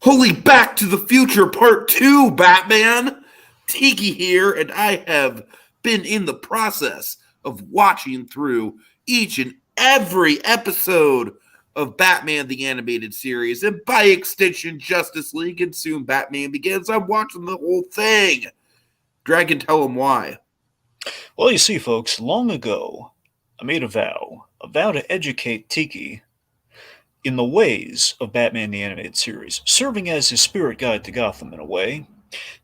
Holy Back to the Future Part 2, Batman! Tiki here, and I have been in the process of watching through each and every episode of Batman the Animated Series, and by extension, Justice League, and soon Batman Begins. I'm watching the whole thing. Dragon, tell him why. Well, you see, folks, long ago, I made a vow to educate Tiki in the ways of Batman the Animated Series, serving as his spirit guide to Gotham in a way.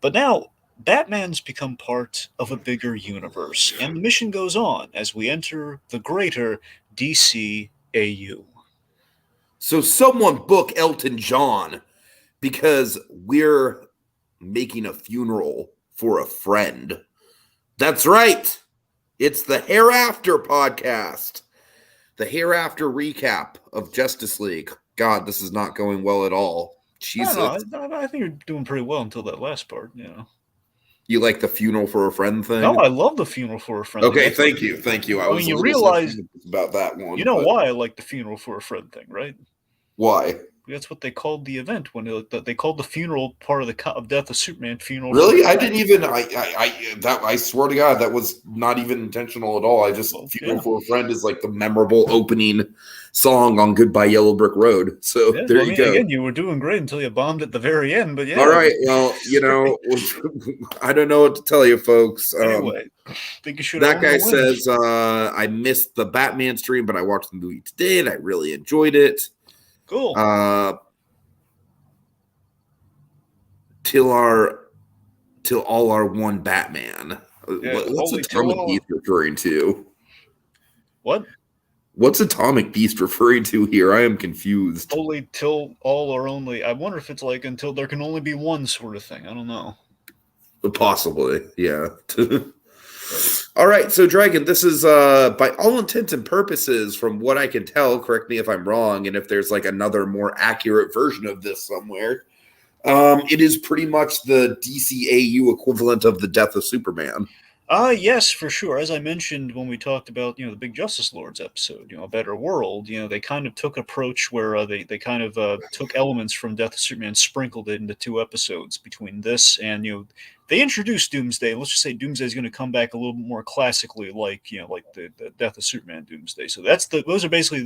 But now, Batman's become part of a bigger universe, and the mission goes on as we enter the greater DCAU. So someone book Elton John, because we're making a funeral for a friend. That's right. It's the Hereafter podcast. The Hereafter recap of Justice League. God, this is not going well at all. Jesus. I think you're doing pretty well until that last part, You like the funeral for a friend thing? No, I love the funeral for a friend. Okay, thank you. I mean, you realize about that one. You know why I like the funeral for a friend thing, right? Why? That's what they called the event when they called the funeral part of the Death of Superman funeral. Really? I didn't even. I swear to God, that was not even intentional at all. Funeral for a Friend is like the memorable opening song on Goodbye Yellow Brick Road. So there you go. Again, you were doing great until you bombed at the very end. But yeah. All right. Well, I don't know what to tell you, folks. Anyway, I think you should. That guy says I missed the Batman stream, but I watched the movie today and I really enjoyed it. Cool. Till all are one Batman. What's Atomic Beast referring to? What? What's Atomic Beast referring to here? I am confused. Only till all are only. I wonder if it's like until there can only be one sort of thing. I don't know. Possibly, yeah. All right, so Dragon, this is by all intents and purposes, from what I can tell, correct me if I'm wrong, and if there's like another more accurate version of this somewhere, it is pretty much the DCAU equivalent of the Death of Superman. Yes, for sure. As I mentioned when we talked about, the Big Justice Lords episode, A Better World, they kind of took an approach where they kind of took elements from Death of Superman, sprinkled it into two episodes between this and, they introduced Doomsday. Let's just say Doomsday is going to come back a little bit more classically like the Death of Superman Doomsday. So those are basically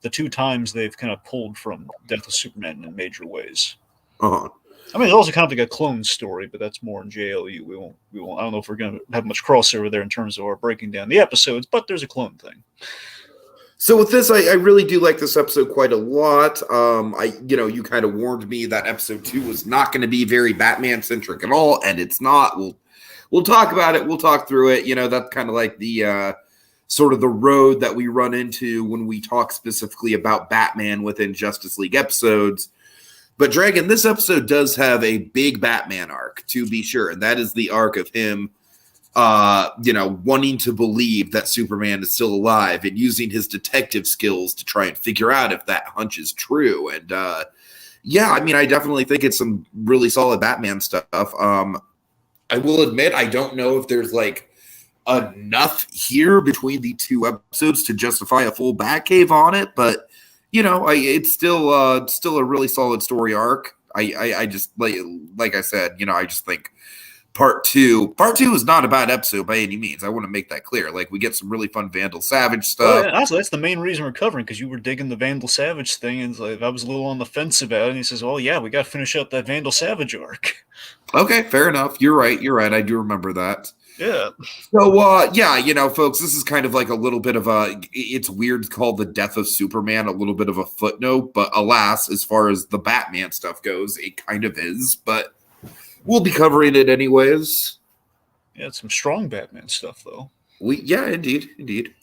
the two times they've kind of pulled from Death of Superman in major ways. Uh-huh. I mean, it's also kind of like a clone story, but that's more in JLU. We won't. I don't know if we're going to have much crossover there in terms of our breaking down the episodes, but there's a clone thing. So with this, I really do like this episode quite a lot. You kind of warned me that episode 2 was not going to be very Batman centric at all, and it's not. We'll talk about it. We'll talk through it. That's kind of like the sort of the road that we run into when we talk specifically about Batman within Justice League episodes. But Dragon, this episode does have a big Batman arc, to be sure, and that is the arc of him wanting to believe that Superman is still alive and using his detective skills to try and figure out if that hunch is true. And I definitely think it's some really solid Batman stuff. I will admit, I don't know if there's like enough here between the two episodes to justify a full Batcave on it, but it's still a really solid story arc. I just like I said, I just think Part two is not a bad episode by any means. I want to make that clear. Like, we get some really fun Vandal Savage stuff. Honestly, that's the main reason we're covering, because you were digging the Vandal Savage thing, and like, I was a little on the fence about it, and he says, "Oh yeah, we got to finish up that Vandal Savage arc." Okay, fair enough. You're right. I do remember that. Yeah. So, folks, this is kind of like a little bit of it's weird to call the Death of Superman a little bit of a footnote, but alas, as far as the Batman stuff goes, it kind of is, but we'll be covering it anyways. Yeah, it's some strong Batman stuff, though. Indeed.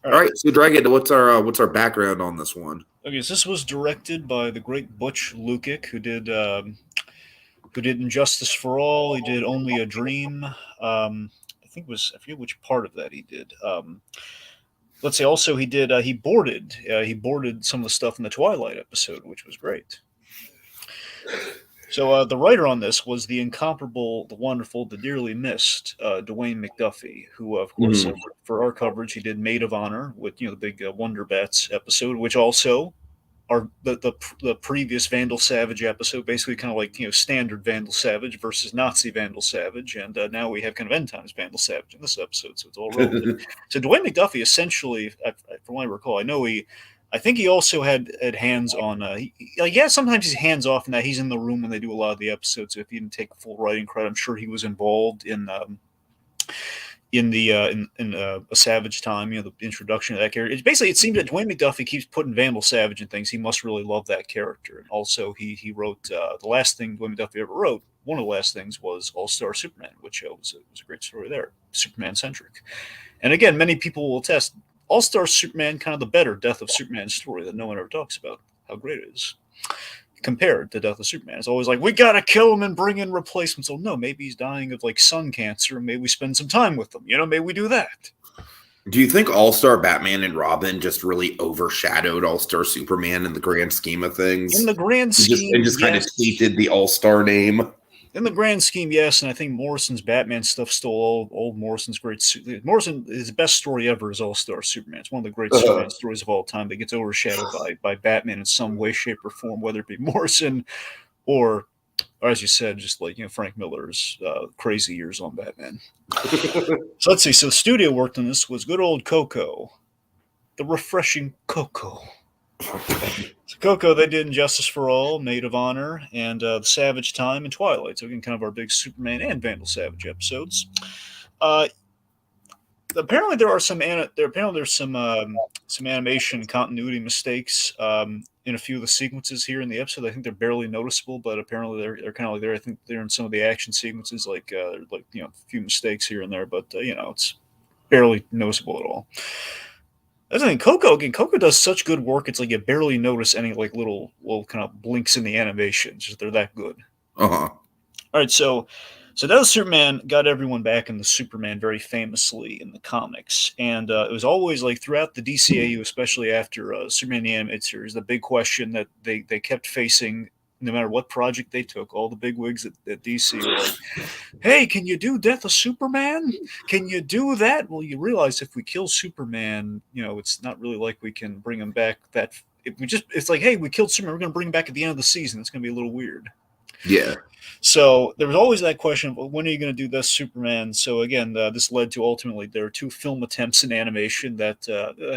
All right, so Dragon, what's our background on this one? Okay, so this was directed by the great Butch Lukic, who did Injustice for All. He did Only a Dream. I forget which part of that he did. Let's say also he did. He boarded some of the stuff in the Twilight episode, which was great. So the writer on this was the incomparable, the wonderful, the dearly missed Dwayne McDuffie, who, of course, for our coverage, he did Maid of Honor with the big Wonder Bats episode, which also the previous Vandal Savage episode, basically kind of like standard Vandal Savage versus Nazi Vandal Savage, and now we have kind of end times Vandal Savage in this episode, so it's all relevant. So Dwayne McDuffie essentially, from what I recall, I think he also had hands on. Sometimes he's hands off in that he's in the room when they do a lot of the episodes. So if he didn't take full writing credit, I'm sure he was involved in a Savage Time, the introduction of that character. It seems that Dwayne McDuffie keeps putting Vandal Savage in things. He must really love that character. And also, he wrote the last thing Dwayne McDuffie ever wrote. One of the last things was All Star Superman, which was a great story there, Superman centric. And again, many people will attest, All Star Superman, kind of the better Death of Superman story that no one ever talks about. How great it is. Compared to Death of Superman. It's always like, we gotta kill him and bring in replacements. Oh no, maybe he's dying of like sun cancer, and maybe we spend some time with him. Maybe we do that. Do you think All-Star Batman and Robin just really overshadowed All-Star Superman in the grand scheme of things? In the grand scheme, just kind of tainted the All-Star name. In the grand scheme, yes, and I think Morrison's Batman stuff stole old Morrison's great. Morrison, his best story ever is All-Star Superman. It's one of the great Superman stories of all time that gets overshadowed by Batman in some way, shape, or form, whether it be Morrison or as you said, just like Frank Miller's crazy years on Batman. So let's see. So the studio worked on this was good old Coco, the refreshing Coco. So Coco, they did Injustice for All, Maid of Honor, and The Savage Time, and Twilight. So again, kind of our big Superman and Vandal Savage episodes. Apparently, there's some animation continuity mistakes in a few of the sequences here in the episode. I think they're barely noticeable, but apparently they're kind of like there. I think they're in some of the action sequences, a few mistakes here and there, but it's barely noticeable at all. That's the thing. Coco does such good work. It's like you barely notice any like little kind of blinks in the animations. They're that good. All right, so Death of Superman got everyone back in the Superman very famously in the comics, and it was always like throughout the DCAU, especially after Superman the Animated Series, the big question that they kept facing. No matter what project they took, all the big wigs at DC were like, hey, can you do Death of Superman? Can you do that? Well, you realize if we kill Superman, it's not really like we can bring him back it's like, hey, we killed Superman, we're going to bring him back at the end of the season. It's going to be a little weird. Yeah. So there was always that question of, well, when are you going to do this Superman? So again, this led to ultimately there were 2 film attempts in animation that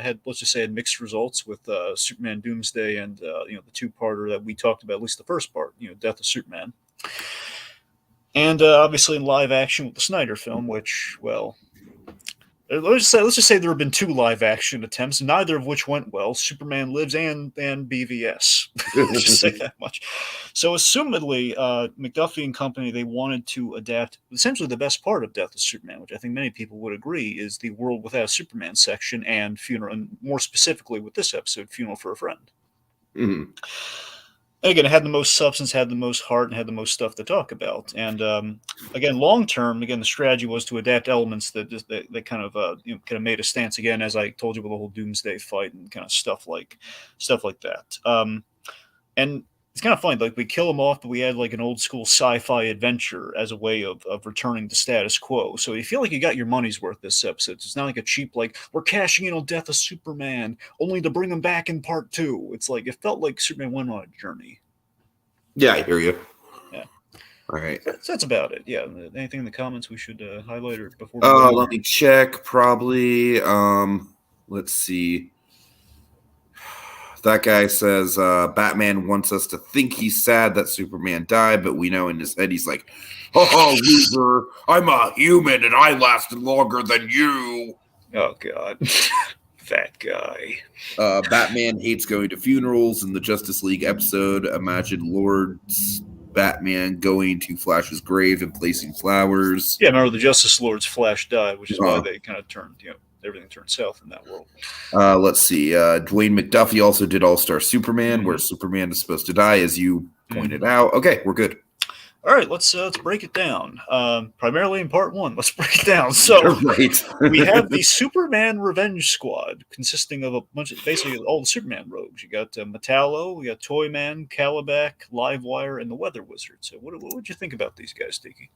had mixed results with Superman Doomsday and the 2-parter that we talked about, at least the first part, Death of Superman. And obviously in live action with the Snyder film, which, well, let's just say there have been 2 live action attempts, neither of which went well. Superman Lives and BVS. Let's just say that much. So assumedly, McDuffie and company, they wanted to adapt essentially the best part of Death of Superman, which I think many people would agree is the World Without Superman section and Funeral, and more specifically with this episode, Funeral for a Friend. Mm-hmm. And again, it had the most substance, had the most heart, and had the most stuff to talk about. And again, long term, the strategy was to adapt elements that kind of made a stance again, as I told you, with the whole Doomsday fight and kind of stuff like that. And it's kind of funny, like we kill him off, but we add like an old school sci-fi adventure as a way of returning to status quo. So you feel like you got your money's worth this episode. It's not like a cheap, like we're cashing in on Death of Superman only to bring him back in part 2. It's like, it felt like Superman went on a journey. Yeah, I hear you. Yeah. All right. So that's about it. Yeah. Anything in the comments we should highlight or before? Let me check. Probably. Let's see. That guy says Batman wants us to think he's sad that Superman died, but we know in his head he's like, "Oh, loser! I'm a human and I lasted longer than you." Oh God, fat guy. Batman hates going to funerals in the Justice League episode. Imagine Lord's Batman going to Flash's grave and placing flowers. Yeah, remember the Justice Lord's Flash died, which is why they kind of turned, everything turned south in that world. Let's see. Dwayne McDuffie also did All-Star Superman, where Superman is supposed to die, as you pointed out. Okay, we're good. All right, let's break it down. Primarily in part 1, let's break it down. So we have the Superman Revenge Squad, consisting of a bunch of basically all the Superman rogues. You got Metallo, we got Toyman, Calabac, Livewire, and the Weather Wizard. So what would you think about these guys, Tiki?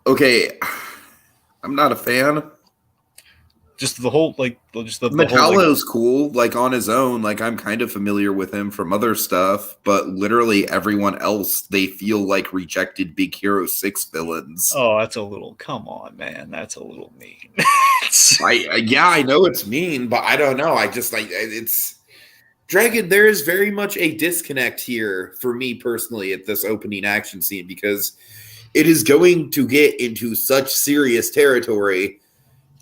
Okay, I'm not a fan. Just the whole just the whole Metallo's cool, like on his own. Like I'm kind of familiar with him from other stuff, but literally everyone else they feel like rejected Big Hero 6 villains. Oh, that's a little. Come on, man, that's a little mean. Yeah, I know it's mean, but I don't know. I just like it's Dragon. There is very much a disconnect here for me personally at this opening action scene because it is going to get into such serious territory.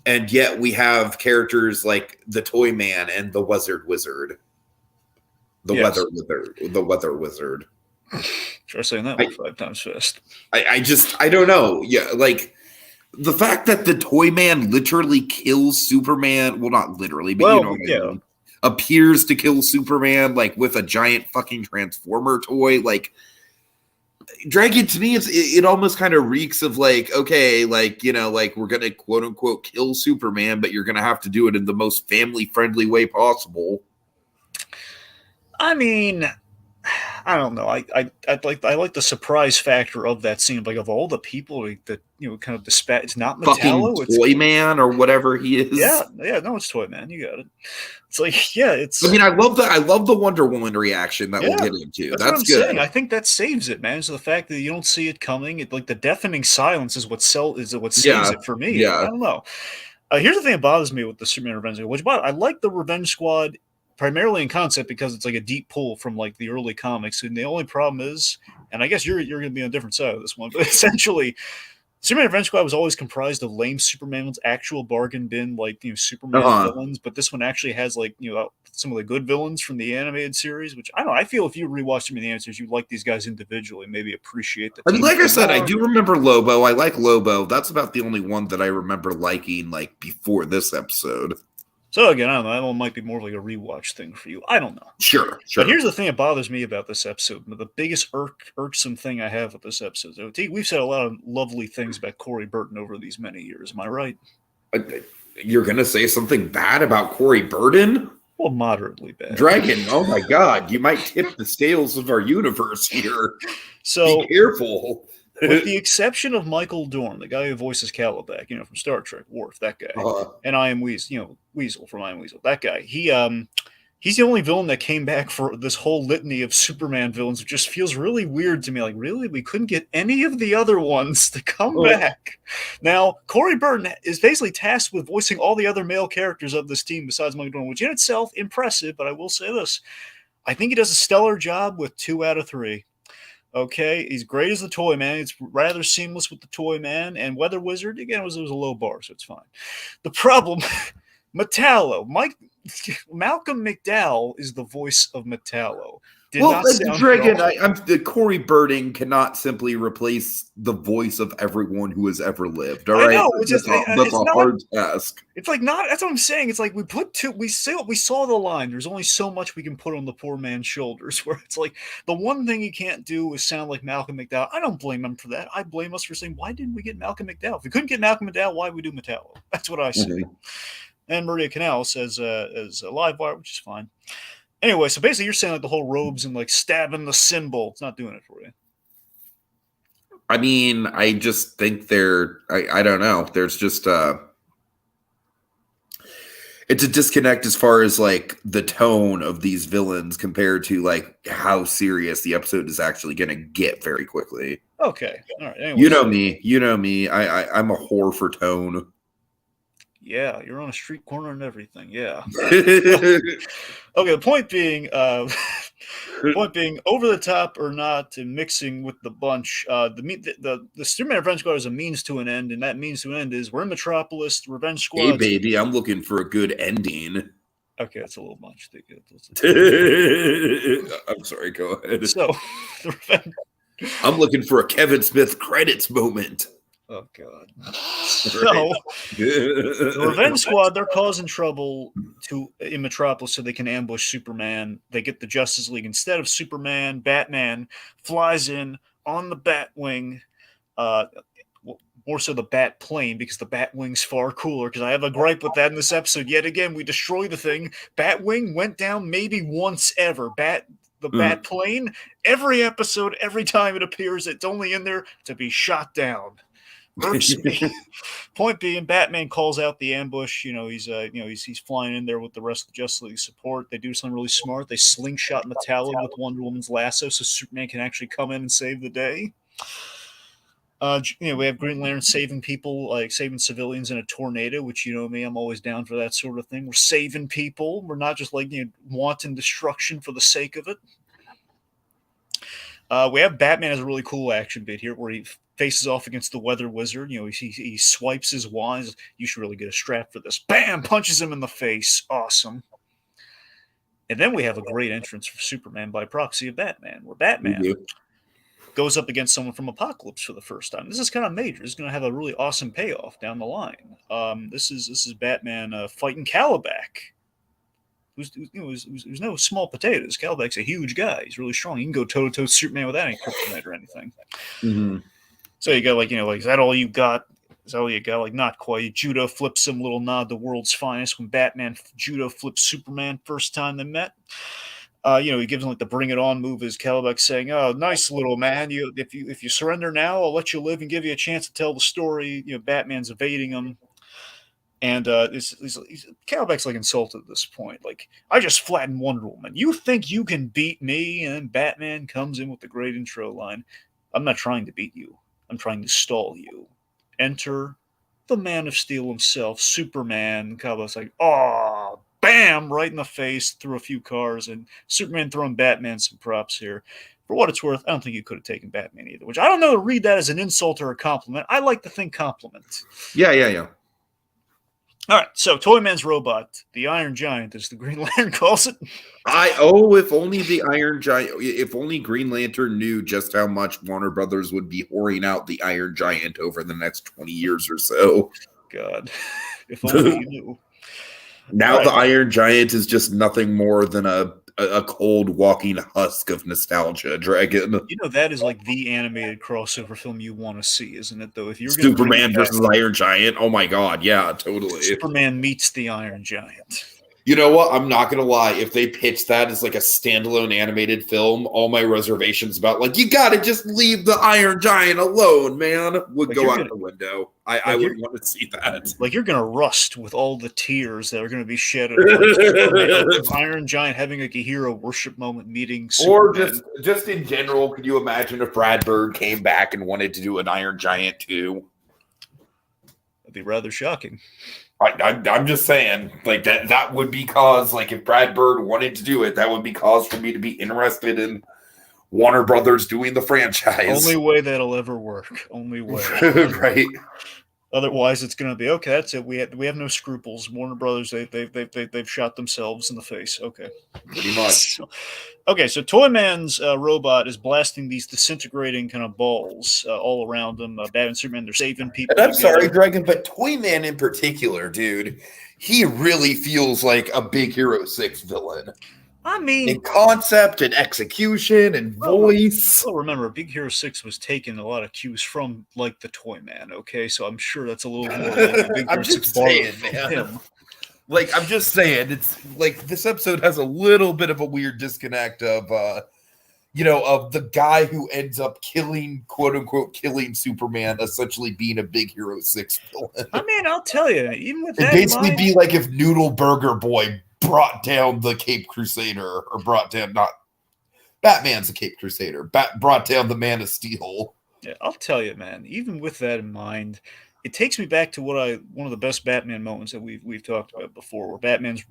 And yet we have characters like the Toy Man and the Wizard, the Yes. Weather Wizard. Try saying that like 5 times fast. I don't know. Yeah, like the fact that the Toy Man literally kills Superman. Well, not literally, but you know what I mean. Appears to kill Superman like with a giant fucking Transformer toy. Like Dragon, to me, it almost kind of reeks of like, okay, like, you know, like we're gonna quote unquote kill Superman, but you're gonna have to do it in the most family friendly way possible. I mean, I don't know. I like the surprise factor of that scene. Like of all the people that kind of dispatch, it's not Metallo, fucking Toy Man or whatever he is. Yeah, no, it's Toy Man. You got it. It's like, yeah, it's. I mean, I love the Wonder Woman reaction that we'll get into. That's what I'm good. saying. I think that saves it, man. So the fact that you don't see it coming, like the deafening silence, is what saves it for me. Yeah. I don't know. Here's the thing that bothers me with the Superman Revenge Squad, which I like the Revenge Squad primarily in concept because it's like a deep pull from like the early comics, and the only problem is, and I guess you're going to be on a different side of this one, but essentially. Superman Revenge Squad was always comprised of lame Superman villains, actual bargain bin like Superman villains, but this one actually has like some of the good villains from the animated series, which I don't know. I feel if you rewatch them in the animated series, you like these guys individually, maybe appreciate the. I mean, like I said, I do remember Lobo. I like Lobo. That's about the only one that I remember liking like before this episode. So again, I don't know. That one might be more of like a rewatch thing for you. I don't know. Sure. But here's the thing that bothers me about this episode. The biggest irksome thing I have with this episode. So, we've said a lot of lovely things about Corey Burton over these many years. Am I right? You're going to say something bad about Corey Burton? Well, moderately bad. Dragon, oh my God. You might tip the scales of our universe here. So be careful. With the exception of Michael Dorn, the guy who voices Calabac, from Star Trek, Worf, that guy, and I Am Weasel, Weasel from I Am Weasel, that guy. He's the only villain that came back for this whole litany of Superman villains, which just feels really weird to me. Like, really, we couldn't get any of the other ones to come back. Now, Corey Burton is basically tasked with voicing all the other male characters of this team besides Michael Dorn, which in itself impressive. But I will say this: I think he does a stellar job with 2 out of 3. Okay, he's great as the Toy Man. It's rather seamless with the Toy Man, and Weather Wizard again was a low bar, so it's fine. The problem, Metallo, Malcolm McDowell is the voice of Metallo. Dragon, the Corey Burton cannot simply replace the voice of everyone who has ever lived. All right, I know, that's a hard task. It's like not. That's what I'm saying. It's like we saw the line. There's only so much we can put on the poor man's shoulders. Where it's like the one thing he can't do is sound like Malcolm McDowell. I don't blame him for that. I blame us for saying, why didn't we get Malcolm McDowell? If we couldn't get Malcolm McDowell, why would we do Metallo? That's what I say. Mm-hmm. And Maria Canal says as a live wire, which is fine. Anyway, so basically you're saying like the whole robes and like stabbing the symbol, it's not doing it for you. I mean, I just think I don't know. There's just it's a disconnect as far as like the tone of these villains compared to like how serious the episode is actually going to get very quickly. Okay. All right. Anyways, you know me. I'm a whore for tone. Yeah, you're on a street corner and everything. Yeah. Okay. The point being, over the top or not, and mixing with the bunch. The Superman Revenge Squad is a means to an end, and that means to an end is we're in Metropolis. The Revenge Squad. Hey, baby, I'm looking for a good ending. Okay, that's a little much. I'm sorry. Go ahead. So, I'm looking for a Kevin Smith credits moment. Oh, God. So, the Revenge Squad, they're causing trouble in Metropolis so they can ambush Superman. They get the Justice League. Instead of Superman, Batman flies in on the Batwing, more so the Bat plane, because the Batwing's far cooler, because I have a gripe with that in this episode. Yet again, we destroy the thing. Batwing went down maybe once ever. The Bat plane, every episode, every time it appears, it's only in there to be shot down. Point being, Batman calls out the ambush. He's flying in there with the rest of the Justice League support. They do something really smart. They slingshot Metallic with Wonder Woman's lasso, so Superman can actually come in and save the day. We have Green Lantern saving people, like saving civilians in a tornado, which, you know me, I'm always down for that sort of thing. We're saving people. We're not just wanton destruction for the sake of it. We have Batman as a really cool action bit here where he faces off against the Weather Wizard. He swipes his wand. You should really get a strap for this. Bam! Punches him in the face. Awesome. And then we have a great entrance for Superman by proxy of Batman, where Batman goes up against someone from Apocalypse for the first time. This is kind of major. This is going to have a really awesome payoff down the line. This is Batman fighting Calabac, who's no small potatoes. Calabac's a huge guy. He's really strong. He can go toe to toe with Superman without any kryptonite or anything. Mm-hmm. So you go is that all you got? Is that all you got? Not quite. Judo flips him, little nod to World's Finest when Batman judo flips Superman first time they met. He gives him the bring it on move as Calabac saying, "Oh, nice little man. If you surrender now, I'll let you live and give you a chance to tell the story." Batman's evading him, and Calabac's insulted at this point. I just flattened Wonder Woman. You think you can beat me? And then Batman comes in with the great intro line: "I'm not trying to beat you. I'm trying to stall you. Enter the Man of Steel himself, Superman." Calabac's like, "Oh." Bam! Right in the face, through a few cars, and Superman throwing Batman some props here. For what it's worth, I don't think you could have taken Batman either, which I don't know to read that as an insult or a compliment. I like to think compliment. Yeah. All right, so Toyman's robot, the Iron Giant, as the Green Lantern calls it. If only the Iron Giant, if only Green Lantern knew just how much Warner Brothers would be whoring out the Iron Giant over the next 20 years or so. God, if only you knew. Now the Iron Giant is just nothing more than a cold walking husk of nostalgia, Dragon. That is the animated crossover film you want to see, isn't it, though? If you're Superman versus Iron Giant, oh my god, yeah, totally. Superman meets the Iron Giant. You know what? I'm not going to lie. If they pitch that as a standalone animated film, all my reservations about, you got to just leave the Iron Giant alone, man, would go out the window. I wouldn't want to see that. You're going to rust with all the tears that are going to be shed at Iron Giant having a hero worship moment meeting Superman. Or just in general, could you imagine if Brad Bird came back and wanted to do an Iron Giant too? That'd be rather shocking. I'm just saying, that would be cause, if Brad Bird wanted to do it, that would be cause for me to be interested in Warner Brothers doing the franchise. Only way that'll ever work. Only way. Right. Otherwise, it's going to be, okay, that's it. We have no scruples. Warner Brothers, they've shot themselves in the face. Okay. Pretty much. So Toyman's robot is blasting these disintegrating kind of balls all around him. Batman and Superman, they're saving people. And I'm sorry, Dragon, but Toyman in particular, dude, he really feels like a Big Hero 6 villain. I mean, in concept and execution and voice. Well, remember, Big Hero 6 was taking a lot of cues from the Toyman. Okay, so I'm sure that's a little more like Big Hero 6 saying, man. I'm just saying, it's this episode has a little bit of a weird disconnect of of the guy who ends up killing, quote unquote, killing Superman, essentially being a Big Hero 6 villain. I mean, I'll tell you, even with that, it'd basically be like if Noodle Burger Boy brought down the Caped Crusader, or brought down, not Batman's a Caped Crusader, brought down the Man of Steel. Yeah, I'll tell you, man, even with that in mind, it takes me back to one of the best Batman moments that we've talked about before, where Batman's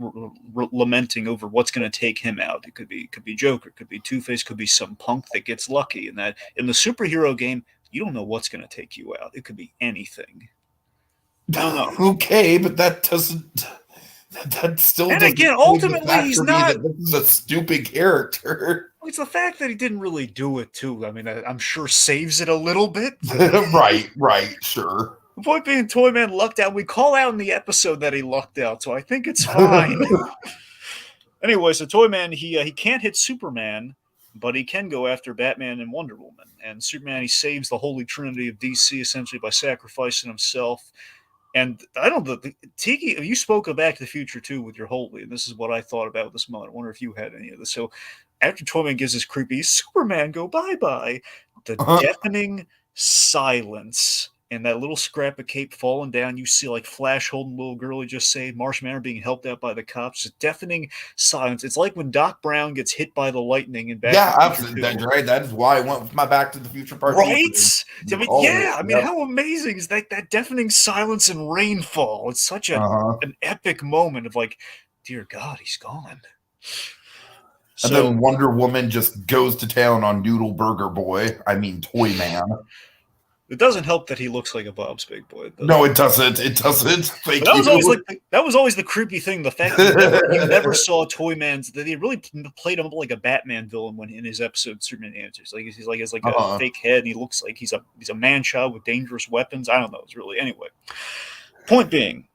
lamenting over what's going to take him out. It could be Joker, could be Two-Face, could be some punk that gets lucky. And that in the superhero game, you don't know what's going to take you out. It could be anything. Okay, but that doesn't. That still. And again, ultimately, he's not. This is a stupid character. It's the fact that he didn't really do it too. I mean, I'm sure saves it a little bit. right, sure. The point being, Toyman lucked out. We call out in the episode that he lucked out, so I think it's fine. Anyway, so Toyman, he can't hit Superman, but he can go after Batman and Wonder Woman. And Superman, he saves the Holy Trinity of DC essentially by sacrificing himself. And I don't know, Tiki, you spoke of Back to the Future too with your Holy, and this is what I thought about this moment. I wonder if you had any of this. So after Toyman gives his creepy Superman go bye-bye, the deafening silence and that little scrap of cape falling down, you see like Flash holding the little girl he just saved, Martian Manhunter being helped out by the cops, just deafening silence. It's like when Doc Brown gets hit by the lightning in Back to the Future 2. That's right. That is why I went with my Back to the Future Part 2. Right? I mean, yeah. I mean, how amazing is that deafening silence and rainfall? It's such an epic moment of like, dear God, he's gone. And then Wonder Woman just goes to town on Noodle Burger Boy. I mean, Toy Man. It doesn't help that he looks like a Bob's Big Boy. No, it doesn't. It doesn't. That was always the creepy thing. The fact that you never saw Toy Man's. They really played him up like a Batman villain when in his episode Superman Answers. Like he's like a fake head, and he looks like he's a man child with dangerous weapons. I don't know. It's really anyway. Point being,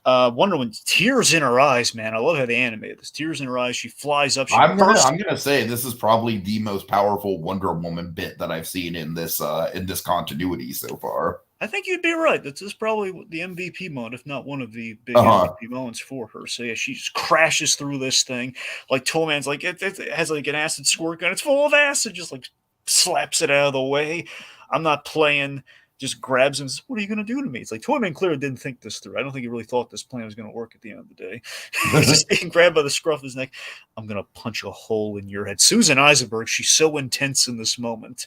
Wonder Woman, tears in her eyes, man. I love how they animated this. Tears in her eyes. She flies up. I'm gonna say this is probably the most powerful Wonder Woman bit that I've seen in this continuity so far. I think you'd be right. This is probably the MVP moment, if not one of the big MVP moments for her. So yeah, she just crashes through this thing. Like Toyman's like it has like an acid squirt gun. It's full of acid. Just like slaps it out of the way. I'm not playing. Just grabs him and says, what are you going to do to me? It's like Toyman clearly didn't think this through. I don't think he really thought this plan was going to work at the end of the day. He's just getting grabbed by the scruff of his neck. I'm going to punch a hole in your head. Susan Eisenberg, she's so intense in this moment.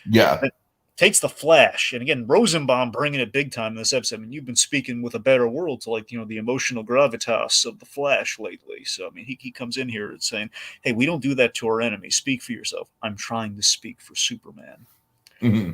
Yeah. It takes the Flash. And again, Rosenbaum bringing it big time in this episode. I mean, you've been speaking with a better world to like, the emotional gravitas of the Flash lately. So, I mean, he comes in here and saying, hey, we don't do that to our enemies. Speak for yourself. I'm trying to speak for Superman. Mm-hmm.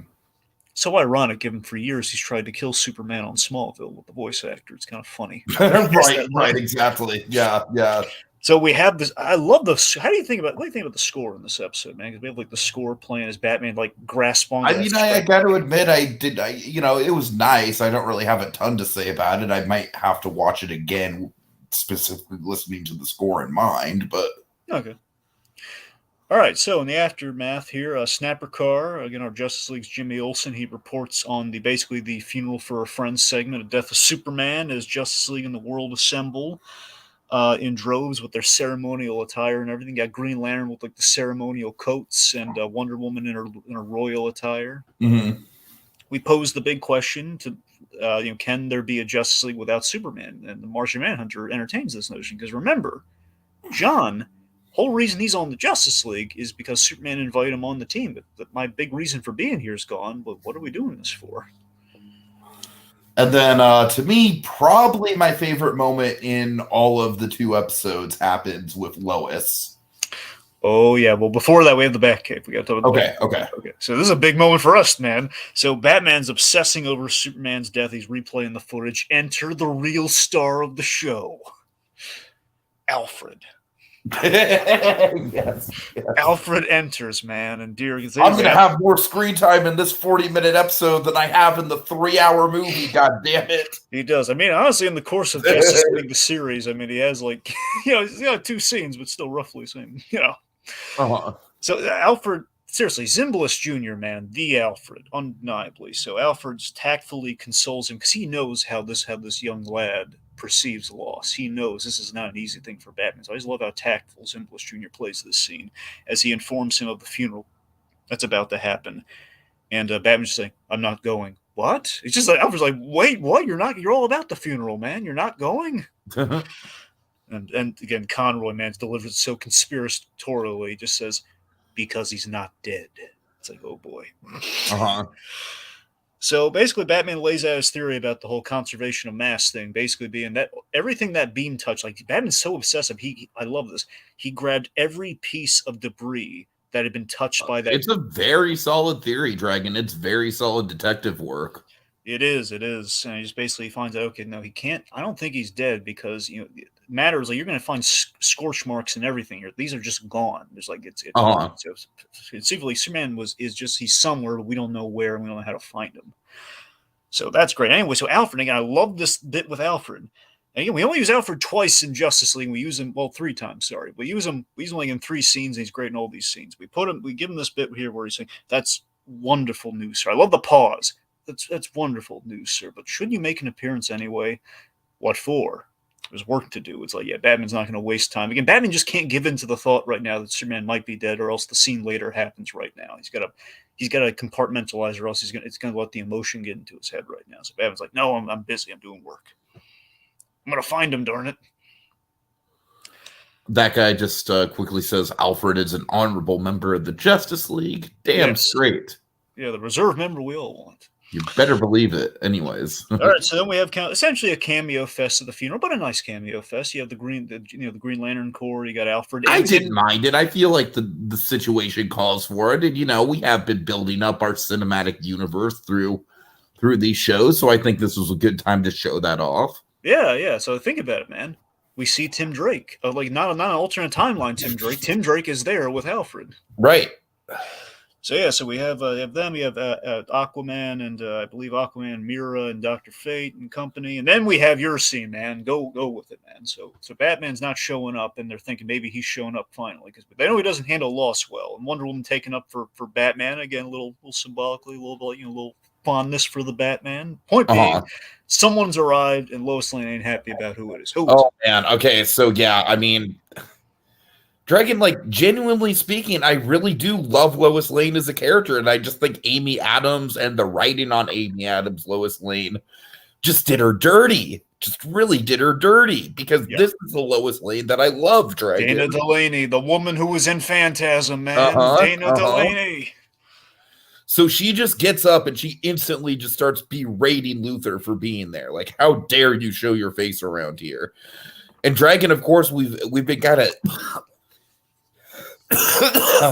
So ironic, given for years he's tried to kill Superman on Smallville with the voice actor. It's kind of funny. right, exactly. Yeah. So we have this. I love this. What do you think about the score in this episode, man? Because we have like the score playing as Batman like grasp on. I got to admit, it was nice. I don't really have a ton to say about it. I might have to watch it again, specifically listening to the score in mind. But okay. All right, so in the aftermath here, Snapper Carr, again, our Justice League's Jimmy Olsen, he reports on basically the funeral for a friend segment of Death of Superman as Justice League and the world assemble in droves with their ceremonial attire and everything. Got Green Lantern with like the ceremonial coats and Wonder Woman in her royal attire. Mm-hmm. We pose the big question to, can there be a Justice League without Superman? And the Martian Manhunter entertains this notion because remember, John. Whole reason he's on the Justice League is because Superman invited him on the team. But my big reason for being here is gone. But what are we doing this for? And then, to me, probably my favorite moment in all of the 2 episodes happens with Lois. Oh yeah. Well, before that, we have the Batcave. We got to talk about Okay. So this is a big moment for us, man. So Batman's obsessing over Superman's death. He's replaying the footage. Enter the real star of the show, Alfred. yes. Alfred enters, man, and dear, I'm going to have more screen time in this 40-minute episode than I have in the 3-hour movie. God damn it! He does. I mean, honestly, in the course of Justice League the series, I mean, he has like, he's got 2 scenes, but still roughly same, So Alfred, seriously, Zimbalist Jr., man, the Alfred, undeniably. So Alfred's tactfully consoles him because he knows how this young lad perceives loss. He knows this is not an easy thing for Batman. So I always love how tactful Zimbalist Jr. plays this scene as he informs him of the funeral that's about to happen. And Batman's just saying, I'm not going. What? It's just like, Alfred's like, wait, what? You're all about the funeral, man. You're not going? and again, Conroy, man, delivers it so conspiratorially. He just says, because he's not dead. It's like, oh boy. So basically, Batman lays out his theory about the whole conservation of mass thing, basically being that everything that beam touched, like Batman's so obsessive. I love this. He grabbed every piece of debris that had been touched by that. It's a very solid theory, Dragon. It's very solid detective work. It is. And he just basically finds out, okay, no, he can't. I don't think he's dead because, matters like you're going to find scorch marks and everything here. These are just gone. There's like it's conceivably Superman he's somewhere, but we don't know where and we don't know how to find him. So that's great. Anyway, so Alfred again, I love this bit with Alfred. And again, we only use Alfred twice in Justice League. We use him 3 times. Sorry, we use him like in 3 scenes. And he's great in all these scenes. We give him this bit here where he's saying, "That's wonderful news, sir." I love the pause. That's wonderful news, sir. But shouldn't you make an appearance anyway? What for? There's work to do. It's like, yeah, Batman's not going to waste time. Again, Batman just can't give in to the thought right now that Superman might be dead, or else the scene later happens right now. He's got to compartmentalize, or else it's going to let the emotion get into his head right now. So Batman's like, no, I'm busy. I'm doing work. I'm going to find him, darn it. That guy just quickly says Alfred is an honorable member of the Justice League. Damn straight. Yeah, the reserve member we all want. You better believe it. Anyways. All right, so then we have essentially a cameo fest at the funeral, but a nice cameo fest. You have the Green Lantern Corps. You got Alfred. I didn't mind it. I feel like the situation calls for it, and we have been building up our cinematic universe through these shows, so I think this was a good time to show that off. Yeah. So think about it, man. We see Tim Drake, like not an alternate timeline. Tim Drake. Tim Drake is there with Alfred. Right. So we have them. We have Aquaman and I believe Aquaman, Mira, and Dr. Fate and company, and then we have your scene, man. Go with it, man. So Batman's not showing up, and they're thinking maybe he's showing up finally because they know he doesn't handle loss well. And Wonder Woman taking up for Batman again, a little symbolically, a little fondness for the Batman. Point being, someone's arrived, and Lois Lane ain't happy about who it is. Man. Okay, so yeah, I mean, Dragon, like, genuinely speaking, I really do love Lois Lane as a character, and I just think Amy Adams and the writing on Amy Adams, Lois Lane, just did her dirty. Just really did her dirty, because this is the Lois Lane that I love, Dragon. Dana Delaney, the woman who was in Phantasm, man. Dana Delaney. So she just gets up and she instantly just starts berating Luthor for being there. Like, how dare you show your face around here? And Dragon, of course, we've been kind of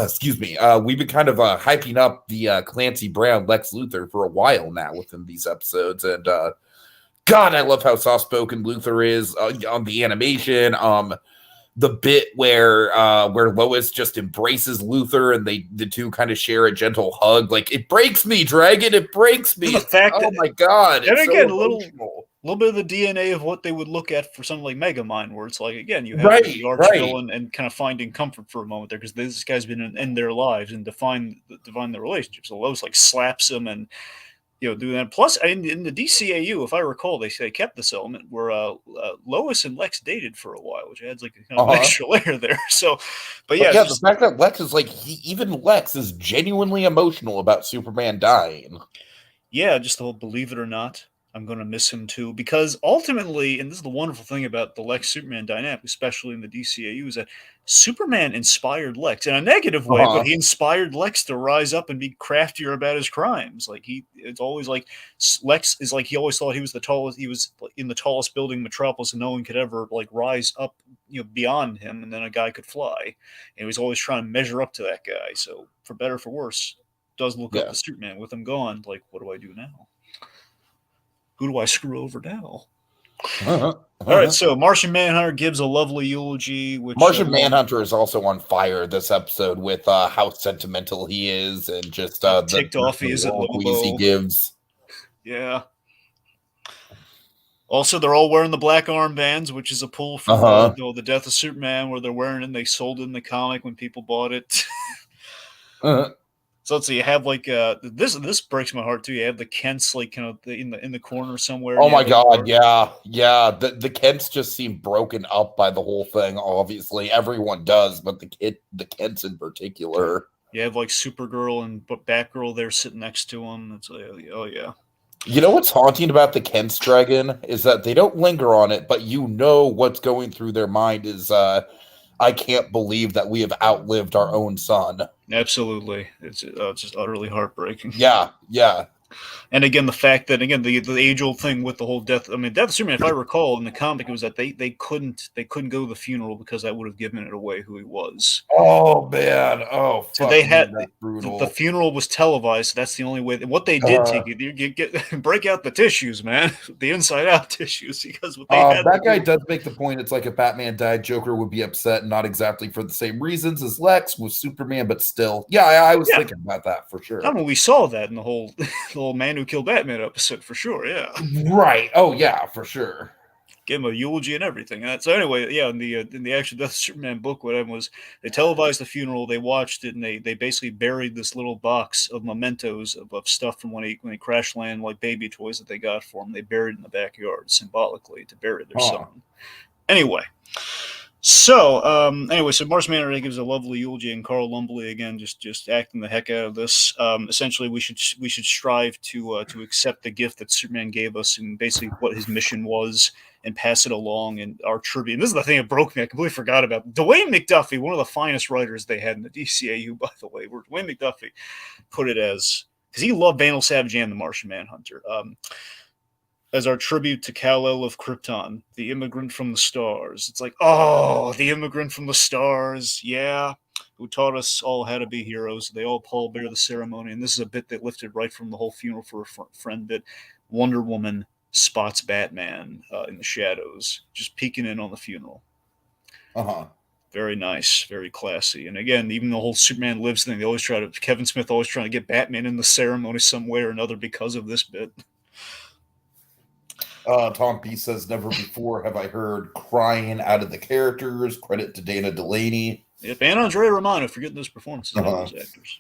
excuse me. We've been kind of hyping up the Clancy Brown Lex Luthor for a while now within these episodes, and God, I love how soft-spoken Luthor is on the animation. The bit where Lois just embraces Luthor and the two kind of share a gentle hug. Like, it breaks me, Dragon. It breaks me. The fact my God. And it's again, so a little bit of the DNA of what they would look at for something like Megamind, where it's like, again, you have the arch villain and kind of finding comfort for a moment there because this guy's been in their lives and define the relationship. So Lois like slaps him and do that. Plus, in the DCAU, if I recall, they kept this element where Lois and Lex dated for a while, which adds like a kind of extra layer there. So, but the fact that Lex is like, even Lex is genuinely emotional about Superman dying. Yeah, just the whole believe it or not, I'm going to miss him too. Because ultimately, and this is the wonderful thing about the Lex-Superman dynamic, especially in the DCAU, is that Superman inspired Lex in a negative way, but he inspired Lex to rise up and be craftier about his crimes. Like, it's always like Lex is like, he always thought he was the tallest, he was in the tallest building in Metropolis and no one could ever like rise up, beyond him, and then a guy could fly. And he was always trying to measure up to that guy. So for better or for worse, does look up to Superman. With him gone, like, what do I do now? Who do I screw over now? All right, so Martian Manhunter gives a lovely eulogy. Which Martian Manhunter is also on fire this episode with how sentimental he is and just ticked off he is at Lobo. He gives. Yeah. Also, they're all wearing the black armbands, which is a pull from the Death of Superman, where they're wearing it and they sold it in the comic when people bought it. So let's see. You have like this breaks my heart too. You have the Kents like kind of in the corner somewhere. Oh my God, yeah. The Kents just seem broken up by the whole thing. Obviously, everyone does, but the Kents in particular. You have like Supergirl and Batgirl there sitting next to them. It's like, oh yeah. You know what's haunting about the Kents, Dragon, is that they don't linger on it, but what's going through their mind is, I can't believe that we have outlived our own son. Absolutely. It's just utterly heartbreaking. Yeah. And again, the fact that the age-old thing with the whole death. I mean, Death of Superman. If I recall in the comic, it was that they couldn't go to the funeral because that would have given it away who he was. Oh man! Oh, so they had the funeral was televised. So that's the only way. What they did, Tiki, you get break out the tissues, man, the inside-out tissues, because what they had. That guy does make the point. It's like if Batman died, Joker would be upset, not exactly for the same reasons as Lex was Superman, but still, I was thinking about that for sure. I mean, we saw that in the whole Man Who Killed Batman episode for sure, yeah. Right. Oh yeah, for sure. Give him a eulogy and everything. So anyway, yeah, in the actual Death of Superman book, what happened was they televised the funeral, they watched it, and they basically buried this little box of mementos of stuff from when he crash landed, like baby toys that they got for him. They buried it in the backyard symbolically to bury their son. Anyway. So, so Martian Manhunter gives a lovely eulogy, and Carl Lumbly again just acting the heck out of this. Essentially, we should strive to accept the gift that Superman gave us, and basically what his mission was, and pass it along. And our tribute. And this is the thing that broke me. I completely forgot about Dwayne McDuffie, one of the finest writers they had in the DCAU, by the way. Where Dwayne McDuffie put it as, because he loved Vandal Savage and the Martian Manhunter. As our tribute to Kal-El of Krypton, the immigrant from the stars. It's like, oh, the immigrant from the stars, yeah, who taught us all how to be heroes. They all pallbear the ceremony, and this is a bit they lifted right from the whole funeral for a friend bit. Wonder Woman spots Batman in the shadows, just peeking in on the funeral. Very nice, very classy. And again, even the whole Superman Lives thing, Kevin Smith always trying to get Batman in the ceremony some way or another because of this bit. Tom B says, never before have I heard crying out of the characters. Credit to Dana Delaney. Yep, and Andrea Romano for getting those performances out of those actors.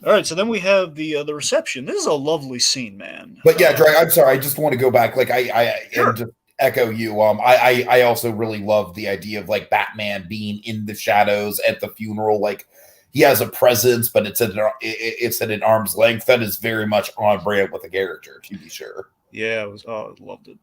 All right, so then we have the reception. This is a lovely scene, man. But yeah, Drake, I'm sorry. I just want to go back. Like Sure. And just echo you. I also really love the idea of like Batman being in the shadows at the funeral. Like he has a presence, but it's at an arm's length. That is very much on brand with the character, to be sure. Yeah, I loved it.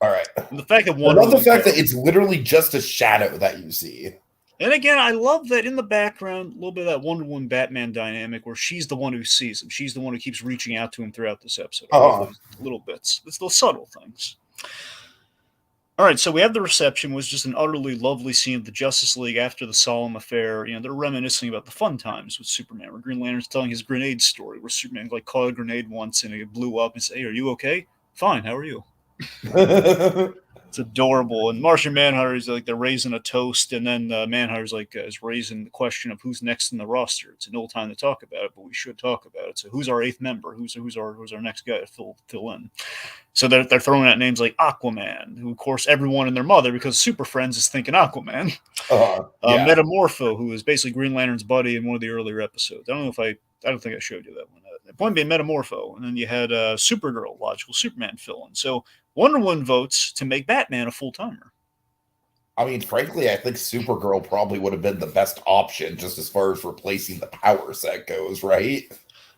All right. And the fact that that it's literally just a shadow that you see. And again, I love that in the background, a little bit of that Wonder Woman Batman dynamic where she's the one who sees him. She's the one who keeps reaching out to him throughout this episode. Little bits. It's those subtle things. All right, so we have the reception, was just an utterly lovely scene of the Justice League after the solemn affair. You know, they're reminiscing about the fun times with Superman, where Green Lantern's telling his grenade story, where Superman like caught a grenade once and it blew up and said, "Hey, are you okay?" "Fine, how are you?" It's adorable. And Martian Manhunter is like they're raising a toast, and then Manhunter's like is raising the question of who's next in the roster. It's an old time to talk about it, but we should talk about it. So who's our eighth member? Who's our next guy to fill in? So they're throwing out names like Aquaman, who of course everyone and their mother, because Super Friends is thinking Aquaman. Metamorpho, who is basically Green Lantern's buddy in one of the earlier episodes. I don't think I showed you that one. The point being Metamorpho, and then you had Supergirl, logical Superman fill-in. So Wonder Woman votes to make Batman a full-timer. I mean, frankly, I think Supergirl probably would have been the best option just as far as replacing the power set goes, right?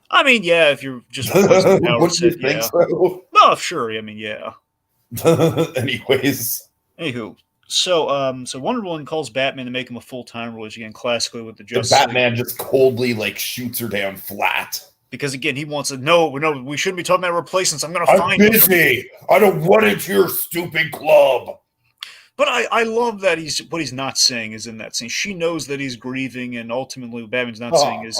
I mean, yeah, if you're just replacing the power set, yeah. So? No, sure. I mean, yeah. Anywho. So Wonder Woman calls Batman to make him a full-timer, which again, classically with the Justice Batman just coldly like shoots her down flat. Because again, he wants to no, we shouldn't be talking about replacements. I'm find busy. I don't want into your stupid club. But I love that what he's not saying is in that scene. She knows that he's grieving, and ultimately what Batman's not saying is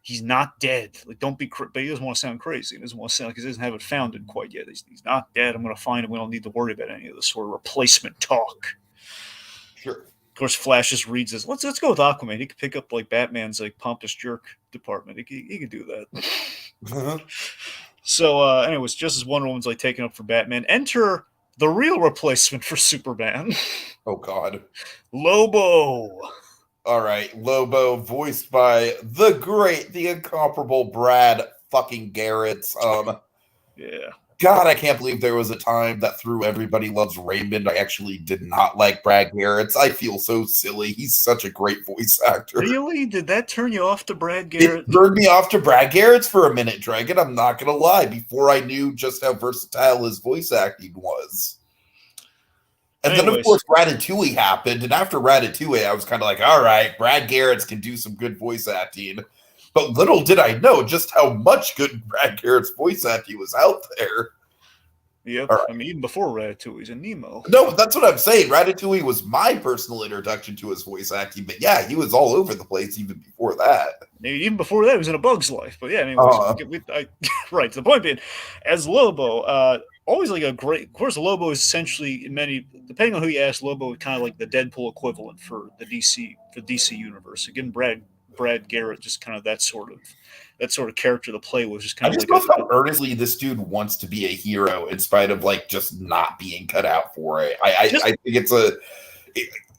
he's not dead. Like, don't be but he doesn't want to sound crazy. He doesn't want to sound like he doesn't have it founded quite yet. He's not dead. I'm going to find him. We don't need to worry about any of this sort of replacement talk. Sure. Of course, Flash just reads this. Let's go with Aquaman. He could pick up like Batman's like pompous jerk department. He could do that. So, anyways, just as Wonder Woman's like taking up for Batman, enter the real replacement for Superman. Oh God, Lobo. All right, Lobo, voiced by the great, the incomparable Brad fucking Garrett. Yeah. God, I can't believe there was a time that through Everybody Loves Raymond, I actually did not like Brad Garrett. I feel so silly. He's such a great voice actor. Really? Did that turn you off to Brad Garrett? It turned me off to Brad Garrett for a minute, Dragon. I'm not going to lie. Before I knew just how versatile his voice acting was. And then, of course, Ratatouille happened. And after Ratatouille, I was kind of like, all right, Brad Garrett can do some good voice acting. But little did I know just how much good Brad Garrett's voice acting was out there. Yep. Right. I mean, even before Ratatouille's in Nemo. No, that's what I'm saying. Ratatouille was my personal introduction to his voice acting. But yeah, he was all over the place even before that. Even before that, he was in A Bug's Life. But yeah, anyways, right. The point being, as Lobo, always like a great. Of course, Lobo is essentially depending on who you ask, Lobo is kind of like the Deadpool equivalent for the DC universe. Again, Brad Garrett, just kind of that sort of character to play was just kind of. I just love how earnestly this dude wants to be a hero in spite of like just not being cut out for it. I think it's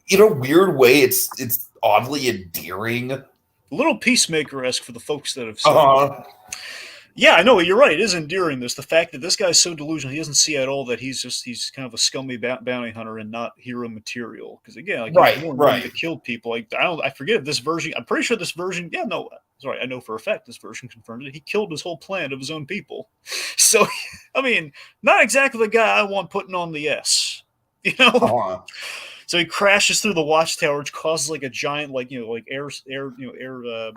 in a weird way. It's oddly endearing, a little Peacemaker-esque for the folks that have seen it. Yeah, I know. You're right. It is endearing. This the fact that this guy's so delusional. He doesn't see at all that he's kind of a scummy bounty hunter and not hero material. Because again, like he's Right, more willing to right. kill people. Like I forget if this version. I'm pretty sure this version. Yeah, no, sorry. I know for a fact this version confirmed it. He killed his whole clan of his own people. So, I mean, not exactly the guy I want putting on the S. You know. Uh-huh. So he crashes through the watchtower, which causes like a giant, like like air.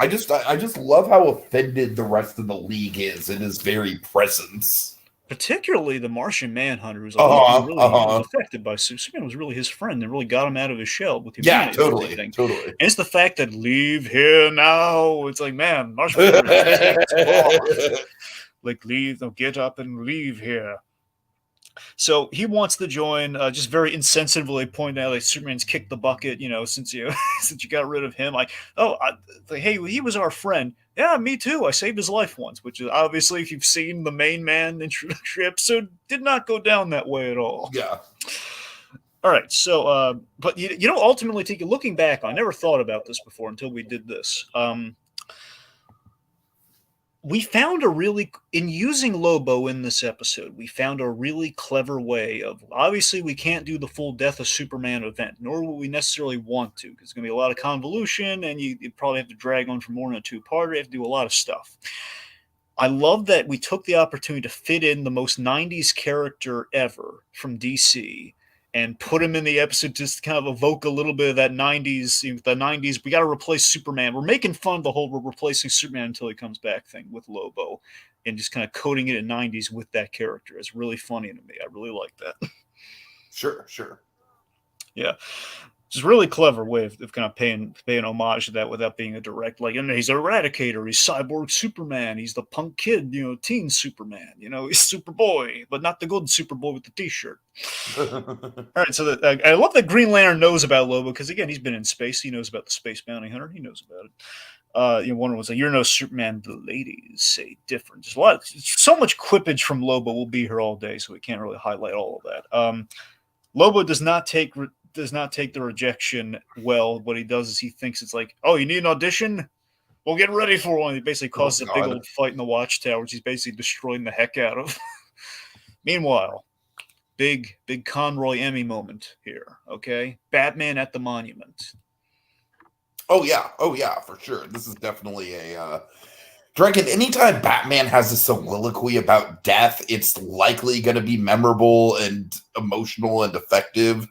I just love how offended the rest of the league is in his very presence. Particularly the Martian Manhunter, who's like he was Uh-huh. affected by Superman, was really his friend and really got him out of his shell with Yeah, humanity and totally, everything. totally. And it's the fact that leave here now. It's like, man, Martian Manhunter is ticked off. Like, leave, no, get up and leave here. So he wants to join, just very insensitively pointing out like Superman's kicked the bucket, since you since you got rid of him. Hey, he was our friend. Yeah, me too. I saved his life once, which is obviously, if you've seen the Main Man introductory episode, did not go down that way at all. Yeah. All right, so but ultimately, Tiki, looking back, I never thought about this before until we did this. We found in using Lobo in this episode, we found a really clever way of, obviously we can't do the full Death of Superman event, nor will we necessarily want to, because it's going to be a lot of convolution, and you probably have to drag on for more than a two-parter. You have to do a lot of stuff. I love that we took the opportunity to fit in the most 90s character ever from DC and put him in the episode just to kind of evoke a little bit of that 90s, the 90s, we got to replace Superman. We're making fun of the whole we're replacing Superman until he comes back thing with Lobo and just kind of coding it in 90s with that character. It's really funny to me. I really like that. Sure. Yeah. It's a really clever way of kind of paying homage to that without being a direct, like, he's Eradicator, he's Cyborg Superman, he's the punk kid, teen Superman, he's Superboy, but not the good Superboy with the t-shirt. All right, so I love that Green Lantern knows about Lobo, because again, he's been in space, he knows about the Space Bounty Hunter, he knows about it. One was like, "You're no Superman, the ladies say different." So much quippage from Lobo. We'll be here all day, so we can't really highlight all of that. Lobo does not take the rejection well. What he does is he thinks it's like, "Oh, you need an audition? Well, get ready for one." He basically causes a big old fight in the Watchtower, which he's basically destroying the heck out of. Meanwhile, big Conroy Emmy moment here. Okay, Batman at the Monument. Oh yeah, for sure. This is definitely a Dragon. Anytime Batman has a soliloquy about death, it's likely going to be memorable and emotional and effective.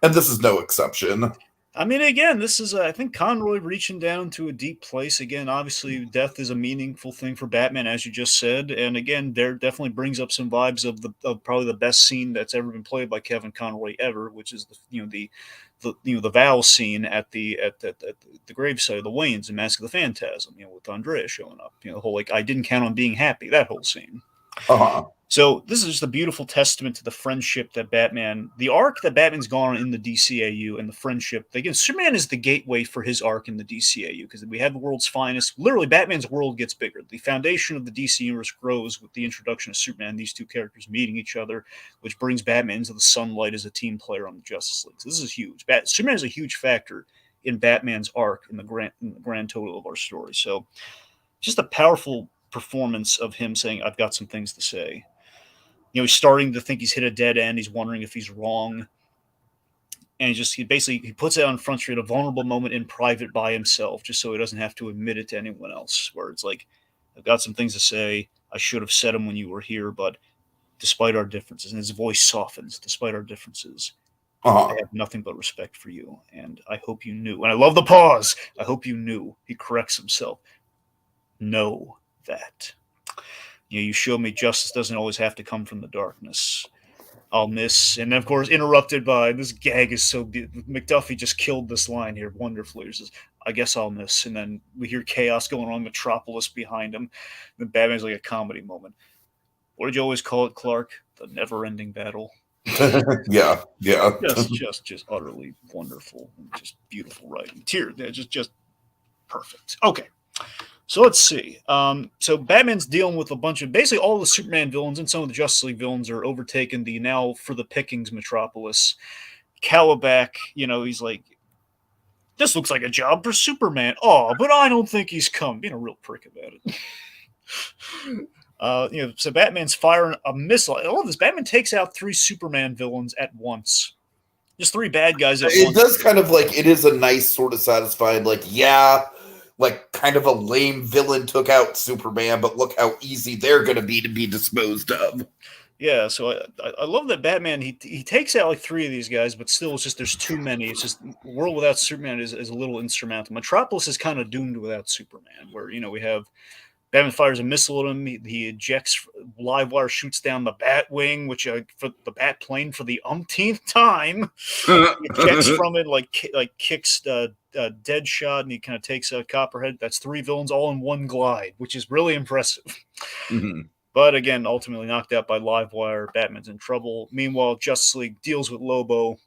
And this is no exception. I mean, again, this is, I think, Conroy reaching down to a deep place. Again, obviously, death is a meaningful thing for Batman, as you just said. And again, there definitely brings up some vibes of probably the best scene that's ever been played by Kevin Conroy ever, which is the vow scene at the gravesite of the Waynes in Mask of the Phantasm. With Andrea showing up. The whole like, I didn't count on being happy. That whole scene. Uh-huh. So this is just a beautiful testament to the friendship that the arc that Batman's gone on in the DCAU, and the friendship. Again, Superman is the gateway for his arc in the DCAU, because we have the world's finest. Literally, Batman's world gets bigger. The foundation of the DC universe grows with the introduction of Superman and these two characters meeting each other, which brings Batman into the sunlight as a team player on the Justice League. So this is huge. Superman is a huge factor in Batman's arc in the grand total of our story. So just a powerful performance of him saying, "I've got some things to say." He's starting to think he's hit a dead end. He's wondering if he's wrong. And he puts it on Front Street, a vulnerable moment in private by himself, just so he doesn't have to admit it to anyone else, where it's like, "I've got some things to say. I should have said them when you were here, but despite our differences," and his voice softens, "despite our differences, I have nothing but respect for you. And I hope you knew." And I love the pause. "I hope you knew." He corrects himself. "Know that. You show me justice doesn't always have to come from the darkness. I'll miss." And then, of course, interrupted by, this gag is so beautiful. McDuffie just killed this line here wonderfully. He says, "I guess I'll miss." And then we hear chaos going on in Metropolis behind him. The Batman's like a comedy moment. "What did you always call it, Clark? The never-ending battle." Yeah. just utterly wonderful. Just beautiful writing. Just perfect. Okay. So let's see. So Batman's dealing with a bunch of, basically all the Superman villains, and some of the Justice League villains are overtaking the now for the pickings Metropolis. Calabac, he's like, "This looks like a job for Superman. Oh, but I don't think he's come." Being a real prick about it. So Batman's firing a missile. I love this. Batman takes out 3 Superman villains at once. Just 3 bad guys at It once. does kind of like, it is a nice sort of satisfying, like, yeah, like kind of a lame villain took out Superman, but look how easy they're going to be disposed of. Yeah, so I love that Batman, he takes out like 3 of these guys, but still it's just there's too many. It's just world without Superman is a little insurmountable. Metropolis is kind of doomed without Superman, where we have Batman fires a missile at him. He ejects Livewire, shoots down the Batwing, which for the Bat plane for the umpteenth time. He ejects from it, like kicks Deadshot, and he kind of takes a Copperhead. That's 3 villains all in one glide, which is really impressive. Mm-hmm. But again, ultimately knocked out by Livewire. Batman's in trouble. Meanwhile, Justice League deals with Lobo.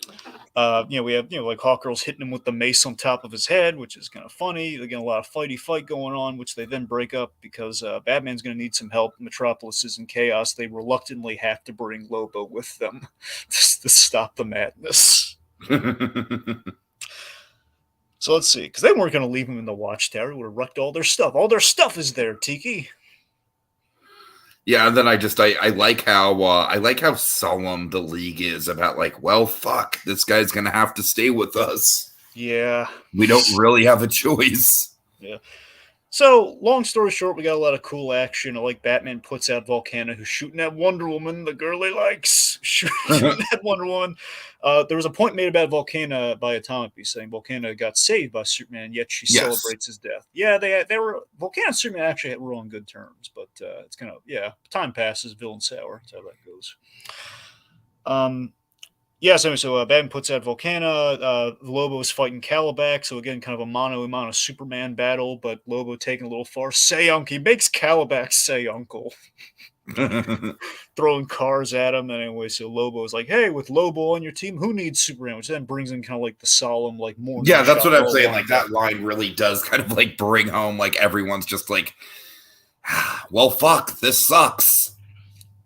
We have like Hawkgirl's hitting him with the mace on top of his head, which is kind of funny. Again, a lot of fight going on, which they then break up because Batman's going to need some help. Metropolis is in chaos. They reluctantly have to bring Lobo with them to stop the madness. So let's see, because they weren't going to leave him in the Watchtower. It would have wrecked all their stuff. All their stuff is there, Tiki. Yeah, and then I like how solemn the League is about, like, well, fuck, this guy's gonna have to stay with us. Yeah, we don't really have a choice. Yeah. So, long story short, we got a lot of cool action. Like Batman puts out Volcana, who's shooting at Wonder Woman, the girl he likes, shooting at Wonder Woman. There was a point made about Volcana by Atomic Beast saying Volcana got saved by Superman, yet she celebrates his death. Yeah, they were Volcana and Superman actually were on good terms, but it's kind of time passes, villain sour. That's how that goes. So Batman puts out Volcana. Lobo is fighting Calabac. So again, kind of a mano-a-mano Superman battle, but Lobo taking a little far. Say uncle. He makes Calabac say uncle. Throwing cars at him. And anyway, so Lobo is like, hey, with Lobo on your team, who needs Superman? Which then brings in kind of like the solemn, like, more. Yeah, that's what I'm saying. Like, that line really does kind of like bring home, like, everyone's just like, well, fuck, this sucks.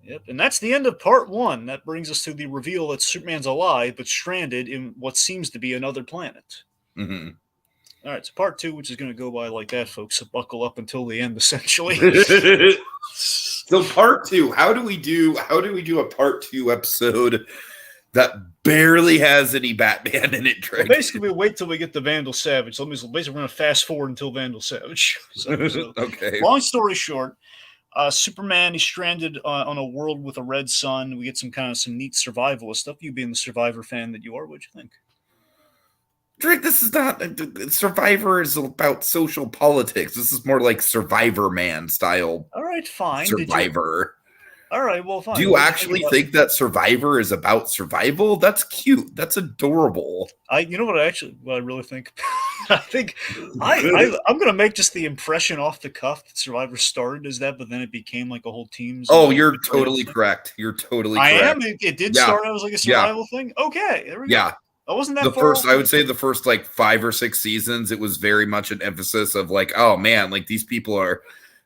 Yep, and that's the end of part 1. That brings us to the reveal that Superman's alive, but stranded in what seems to be another planet. Mm-hmm. All right, so part 2, which is going to go by like that, folks. So buckle up until the end, essentially. So part 2, how do we do a part 2 episode that barely has any Batman in it? Well, basically, we wait till we get to Vandal Savage. So basically, we're going to fast forward until Vandal Savage. So, okay. Long story short. Superman, he's stranded on a world with a red sun. We get some neat survivalist stuff. You being the Survivor fan that you are, what'd you think? Drake, this is not Survivor is about social politics. This is more like Survivor Man style. All right, fine. Survivor. All right, well, fine. Do you actually think that Survivor is about survival? That's cute. That's adorable. You know what I really think? I think I'm going to make just the impression off the cuff that Survivor started as that, but then it became like a whole team's. Oh, you're totally correct. You're totally correct. I am. It did start out as like a survival thing. Okay, there we go. Yeah. I wasn't that I would say the first like 5 or 6 seasons, it was very much an emphasis of like, oh man, like these people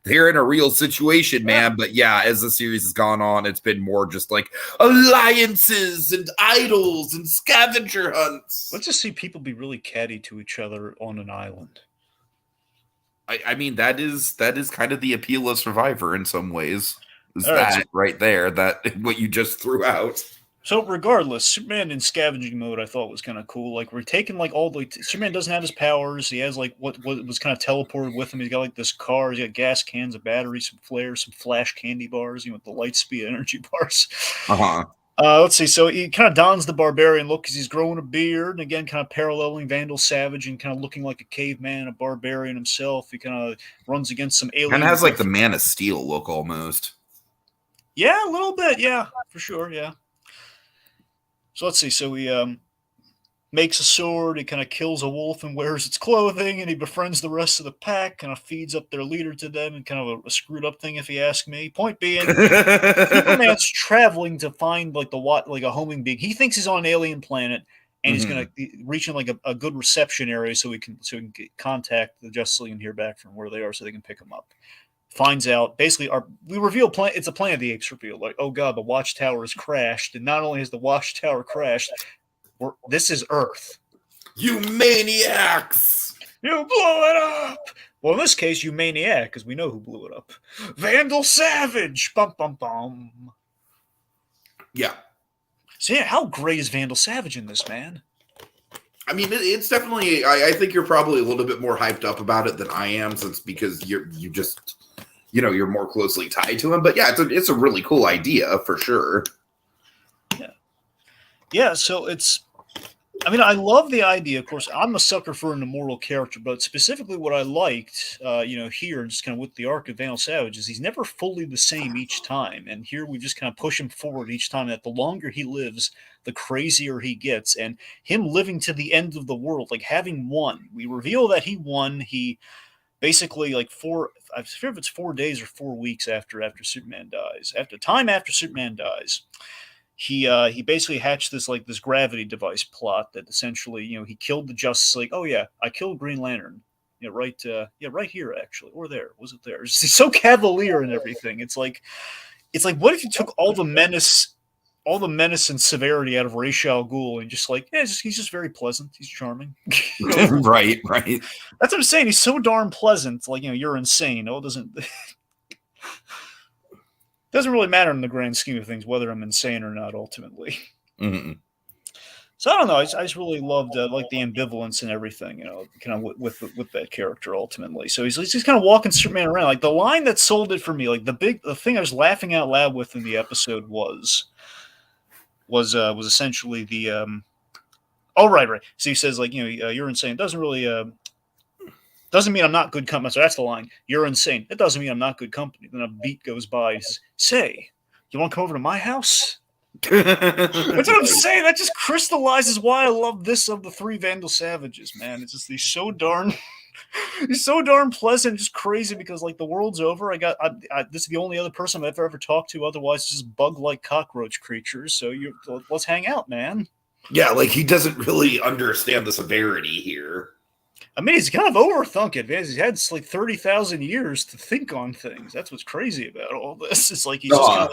they're in a real situation, man. But yeah, as the series has gone on, it's been more just like alliances and idols and scavenger hunts. Let's just see people be really catty to each other on an island. I mean, that is kind of the appeal of Survivor in some ways. Right there, that what you just threw out. So regardless, Superman in scavenging mode I thought was kind of cool. Like we're taking like all the Superman doesn't have his powers. He has like what was kind of teleported with him. He's got like this car. He's got gas cans, a battery, some flares, some flash candy bars. The light speed energy bars. Let's see. So he kind of dons the barbarian look because he's growing a beard, and again, kind of paralleling Vandal Savage and kind of looking like a caveman, a barbarian himself. He kind of runs against some aliens. And has like the Man of Steel look almost. Yeah, a little bit. Yeah, for sure. Yeah. So let's see. So he makes a sword. He kind of kills a wolf and wears its clothing, and he befriends the rest of the pack. Kind of feeds up their leader to them, and kind of a screwed up thing, if you ask me. Point being, Superman's traveling to find like a homing being. He thinks he's on an alien planet, and he's going to reach in like a good reception area so he can contact the Justice League and hear back from where they are, so they can pick him up. Finds out basically we reveal it's a Planet of the Apes reveal. Like, oh god, the Watchtower has crashed, and not only has the Watchtower crashed, this is Earth. You maniacs! You blow it up! Well, in this case, you maniac, because we know who blew it up. Vandal Savage! Bum, bum, bum. Yeah. So yeah, how great is Vandal Savage in this, man? I mean, it's definitely. I think you're probably a little bit more hyped up about it than I am, since because you just, you're more closely tied to him. But yeah, it's a really cool idea for sure. Yeah. So it's. I mean, I love the idea. Of course, I'm a sucker for an immortal character, but specifically what I liked, here, just kind of with the arc of Vandal Savage, is he's never fully the same each time. And here we just kind of push him forward each time. That the longer he lives, the crazier he gets. And him living to the end of the world, like having won. We reveal that he won. He basically like I forget if it's 4 days or 4 weeks after Superman dies. After Superman dies, he basically hatched this gravity device plot that essentially, he killed the Justice League. Oh yeah, I killed Green Lantern. Yeah, right here actually, or there. Was it there? He's so cavalier and everything. It's like what if you took all the menace and severity out of Ra's al Ghul and just like, yeah, he's just very pleasant. He's charming. Right. That's what I'm saying. He's so darn pleasant. Like, you're insane. Oh, it doesn't really matter in the grand scheme of things whether I'm insane or not. Ultimately, Mm-hmm. so I don't know. I just really loved like the ambivalence and everything. Kind of with that character ultimately. So he's just kind of walking Superman around. Like the line that sold it for me, like the thing I was laughing out loud with in the episode was essentially the oh right. So he says like, you're insane. It doesn't mean I'm not good company. So that's the line. You're insane. It doesn't mean I'm not good company. Then a beat goes by. He says, say, you want to come over to my house? That's what I'm saying. That just crystallizes why I love this of the three Vandal Savages, man. It's just he's so darn pleasant, just crazy because like the world's over. This is the only other person I've ever talked to. Otherwise, it's just bug-like cockroach creatures. So let's hang out, man. Yeah, like he doesn't really understand the severity here. I mean, he's kind of overthunk it, man. He's had like 30,000 years to think on things. That's what's crazy about all this. It's like he's just kind of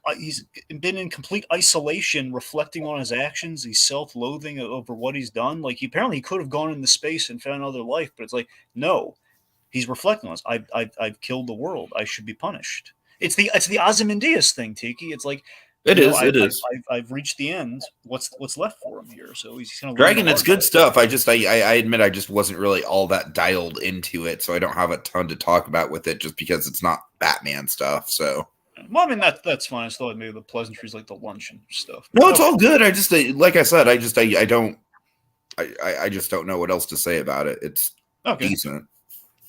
like he's been in complete isolation, reflecting on his actions. He's self-loathing over what he's done. Like he could have gone into space and found another life, but it's like no, he's reflecting on this. I've killed the world. I should be punished. It's the Ozymandias thing, Tiki. It's like. It is. I've reached the end. What's left for him here? So he's kind of Dragon. It's good stuff. I admit I just wasn't really all that dialed into it, so I don't have a ton to talk about with it, just because it's not Batman stuff. So, well, I mean that's fine. I still had maybe the pleasantries like the lunch and stuff. No, it's all good. I just like I said, I just don't know what else to say about it. It's decent.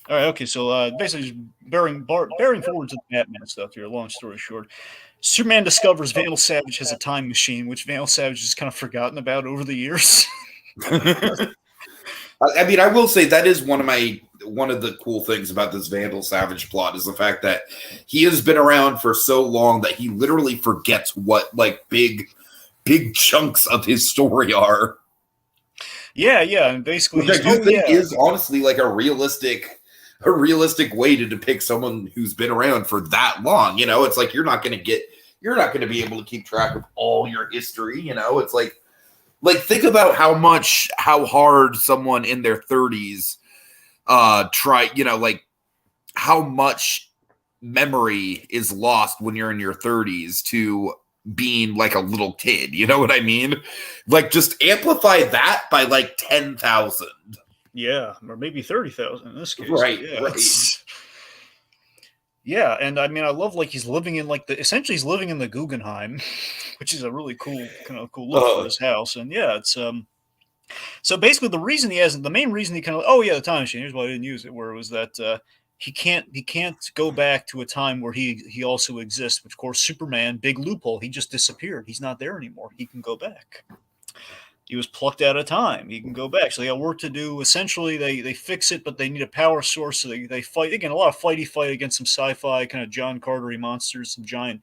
All right. Okay. So basically, just bearing forward to the Batman stuff here. Long story short. Superman discovers Vandal Savage has a time machine, which Vandal Savage has kind of forgotten about over the years. I mean, I will say that is one of the cool things about this Vandal Savage plot is the fact that he has been around for so long that he literally forgets what like big chunks of his story are. Yeah, and basically, which I do think is honestly like a realistic way to depict someone who's been around for that long. It's like you're not going to be able to keep track of all your history. It's like think about how hard someone in their 30s like how much memory is lost when you're in your 30s to being like a little kid. You know what I mean? Like just amplify that by like 10,000. Yeah, or maybe 30,000 in this case. Right, yeah. right. Yeah, and I mean, I love like he's living in he's living in the Guggenheim, which is a really cool look for his house. And yeah, it's so basically the main reason he kind of the time machine. Here's why I didn't use it. Where it was that he can't go back to a time where he also exists. Which of course Superman, big loophole. He just disappeared. He's not there anymore. He can go back. He was plucked out of time. He can go back. So they got work to do. Essentially, they fix it, but they need a power source. So they fight again. A lot of fight against some sci-fi kind of John Cartery monsters, some giant.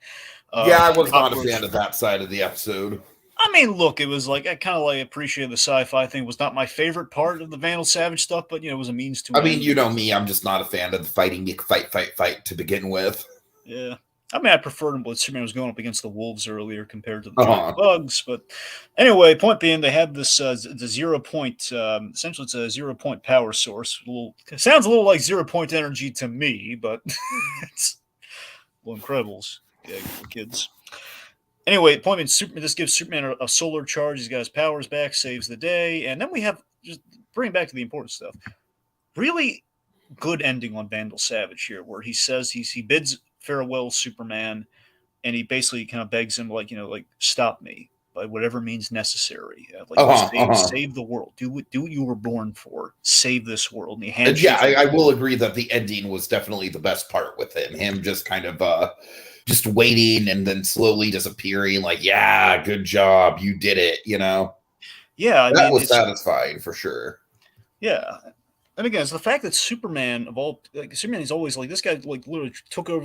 I was not a fan of that side of the episode. I mean, look, it was like I kind of like appreciated the sci-fi thing. It was not my favorite part of the Vandal Savage stuff, but it was a means to. I mean, you know me. I'm just not a fan of the fighting. You fight to begin with. Yeah. I mean, I preferred when Superman was going up against the wolves earlier compared to the giant Uh-huh. bugs. But anyway, point being, they have this the 0 point. Essentially, it's a 0 point power source. It sounds a little like 0 point energy to me, but it's well, Incredibles, yeah, kids. Anyway, point being, this gives Superman a solar charge. He's got his powers back, saves the day, and then we have just bring back to the important stuff. Really good ending on Vandal Savage here, where he says he bids farewell Superman, and he basically kind of begs him, like, like, stop me by whatever means necessary. Like, Uh-huh. Uh-huh. save the world. Do what you were born for. Save this world. And he And yeah, handshakes I him. will agree that the ending was definitely the best part with him. Him just kind of just waiting and then slowly disappearing, like, yeah, good job, you did it, Yeah, I that mean, was it's satisfying for sure. yeah. And again, it's the fact that Superman Superman is always like this guy, like literally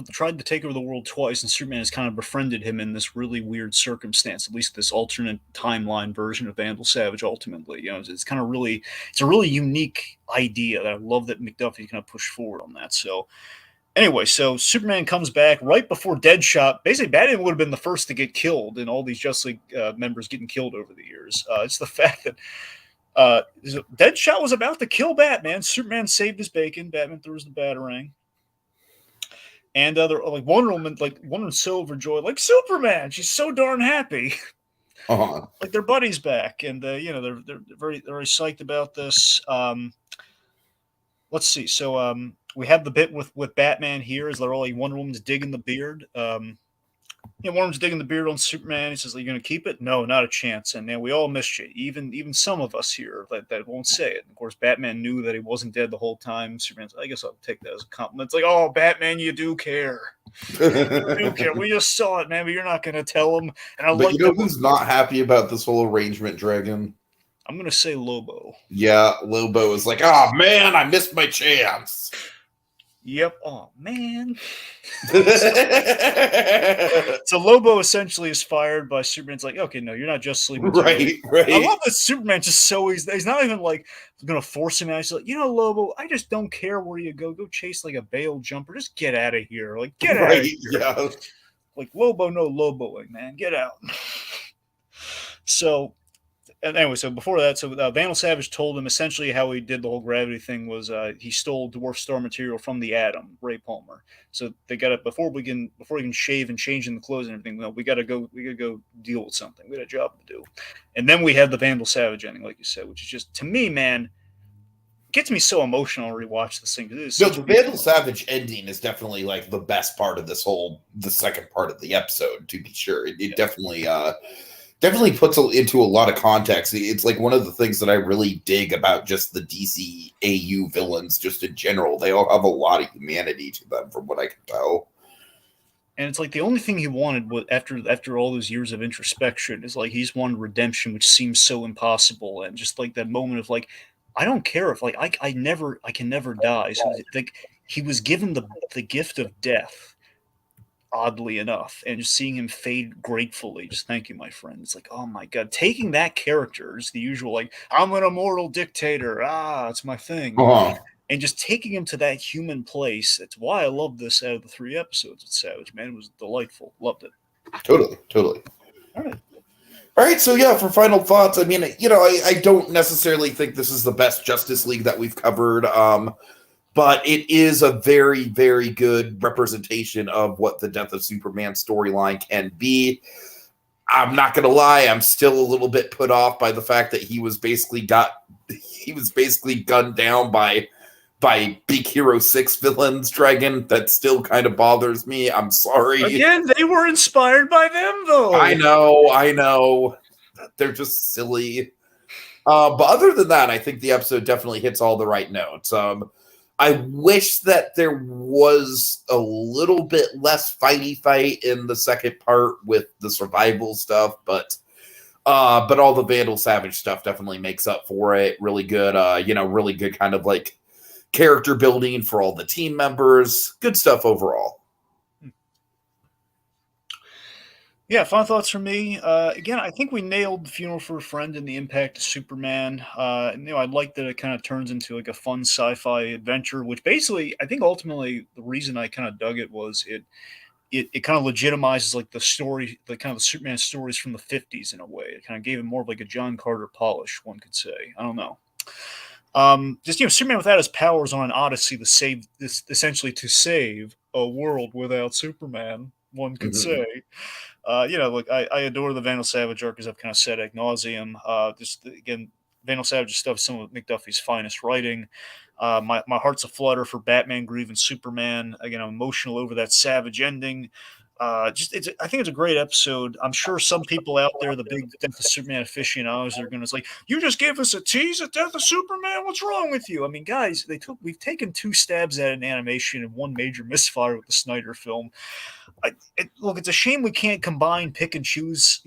tried to take over the world twice, and Superman has kind of befriended him in this really weird circumstance. At least this alternate timeline version of Vandal Savage. Ultimately, it's kind of it's a really unique idea that I love that McDuffie kind of pushed forward on that. So anyway, so Superman comes back right before Deadshot. Basically, Batman would have been the first to get killed, and all these Justice League members getting killed over the years. It's the fact that Deadshot was about to kill Batman. Superman saved his bacon. Batman throws the batarang. And like Wonder Woman, so overjoyed, like Superman. She's so darn happy, Uh-huh. like their buddy's back, and they're very psyched about this. Let's see. So we have the bit with Batman here, as they're all like Wonder Woman's digging the beard. Wonder Woman's digging the beard on Superman. He says, "Are you going to keep it?" No, not a chance. And man, we all missed you. Even some of us here that won't say it. And of course, Batman knew that he wasn't dead the whole time. Superman's, I guess I'll take that as a compliment. It's like, oh, Batman, you do care. You do care. We just saw it, man, but you're not going to tell him. And I But like that. who's not happy about this whole arrangement, Dragon? I'm going to say Lobo. Yeah, Lobo is like, oh man, I missed my chance. Yep. Oh man. So Lobo essentially is fired by Superman's like, okay, no, you're not just sleeping. Right. I love that Superman just he's not even like gonna force him out. He's like, Lobo, I just don't care where you go. Go chase like a bail jumper. Just get out of here. Like, get out of here. Yeah. Like, Lobo, no Loboing, man. Get out. So anyway, so before that, Vandal Savage told him essentially how he did the whole gravity thing was he stole Dwarf Star material from the Atom, Ray Palmer. So they got it before we can shave and change in the clothes and everything. Well, we gotta go deal with something. We got a job to do, and then we had the Vandal Savage ending, like you said, which is just, to me, man, gets me so emotional to rewatch this thing. No, the Vandal Savage ending is definitely like the best part of the second part of the episode. To be sure, it definitely puts into a lot of context. It's like one of the things that I really dig about just the DC AU villains, just in general. They all have a lot of humanity to them, from what I can tell. And it's like the only thing he wanted was, after all those years of introspection, is like he's wanted redemption, which seems so impossible, and just like that moment of like, I don't care if like I can never die. So like he was given the gift of death, oddly enough, and just seeing him fade gratefully, just thank you, my friend. It's like, oh my god, taking that character is the usual, like, I'm an immortal dictator, it's my thing, and just taking him to that human place. That's why I love this. Out of the 3 episodes with Savage, man, it was delightful. Loved it. Totally. All right, so yeah, for final thoughts, I mean, I don't necessarily think this is the best Justice League that we've covered. But it is a very, very good representation of what the Death of Superman storyline can be. I'm not going to lie, I'm still a little bit put off by the fact that he was basically gunned down by Big Hero 6 villains, Dragon. That still kind of bothers me. I'm sorry. Again, they were inspired by them, though. I know. They're just silly. But other than that, I think the episode definitely hits all the right notes. I wish that there was a little bit less fight in the second part with the survival stuff, but all the Vandal Savage stuff definitely makes up for it. Really good, really good kind of like character building for all the team members. Good stuff overall. Yeah, final thoughts from me. Again, I think we nailed the Funeral for a Friend and the impact of Superman. I like that it kind of turns into like a fun sci-fi adventure, which basically, I think ultimately the reason I kind of dug it was it kind of legitimizes like the story, the kind of the Superman stories from the 50s in a way. It kind of gave him more of like a John Carter polish, one could say. I don't know. Just Superman without his powers on an odyssey to save this, essentially to save a world without Superman, one could say. Look, I adore the Vandal Savage arc, as I've kind of said ad nauseum. Just again, Vandal Savage stuff is some of McDuffie's finest writing. My heart's a flutter for Batman, Grieve, and Superman. Again, I'm emotional over that Savage ending. I think it's a great episode. I'm sure some people out there, the big Death of Superman aficionados, are going to say, "You just gave us a tease at Death of Superman. What's wrong with you?" I mean, guys, we've taken 2 stabs at an animation and 1 major misfire with the Snyder film. Look, it's a shame we can't combine, pick and choose,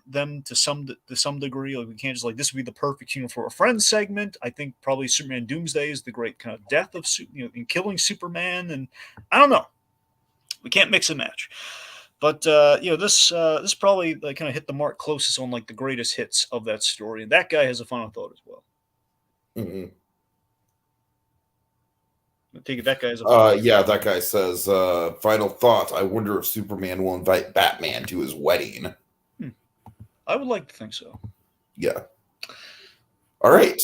them to some degree. Like we can't just like this would be the perfect for a Friends segment. I think probably Superman Doomsday is the great kind of death of in killing Superman, and I don't know. We can't mix and match. But this probably like kind of hit the mark closest on like the greatest hits of that story, and that guy has a final thought as well. Mm-hmm. I take it that guy has a yeah, that guy says, final thought. I wonder if Superman will invite Batman to his wedding. I would like to think so. Yeah. All right.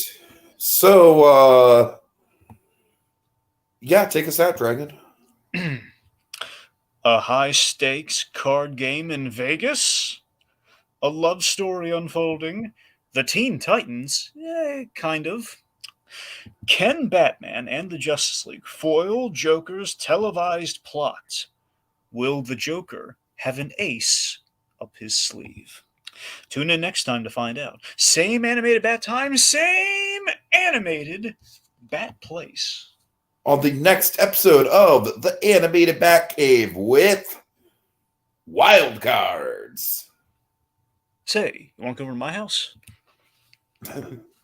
So, yeah, take us out, Dragon. A high-stakes card game in Vegas? A love story unfolding? The Teen Titans? Kind of. Can Batman and the Justice League foil Joker's televised plot? Will the Joker have an ace up his sleeve? Tune in next time to find out. Same animated bat time, same animated bat place. On the next episode of the Animated Batcave with Wild Cards. Say, you want to come over to my house?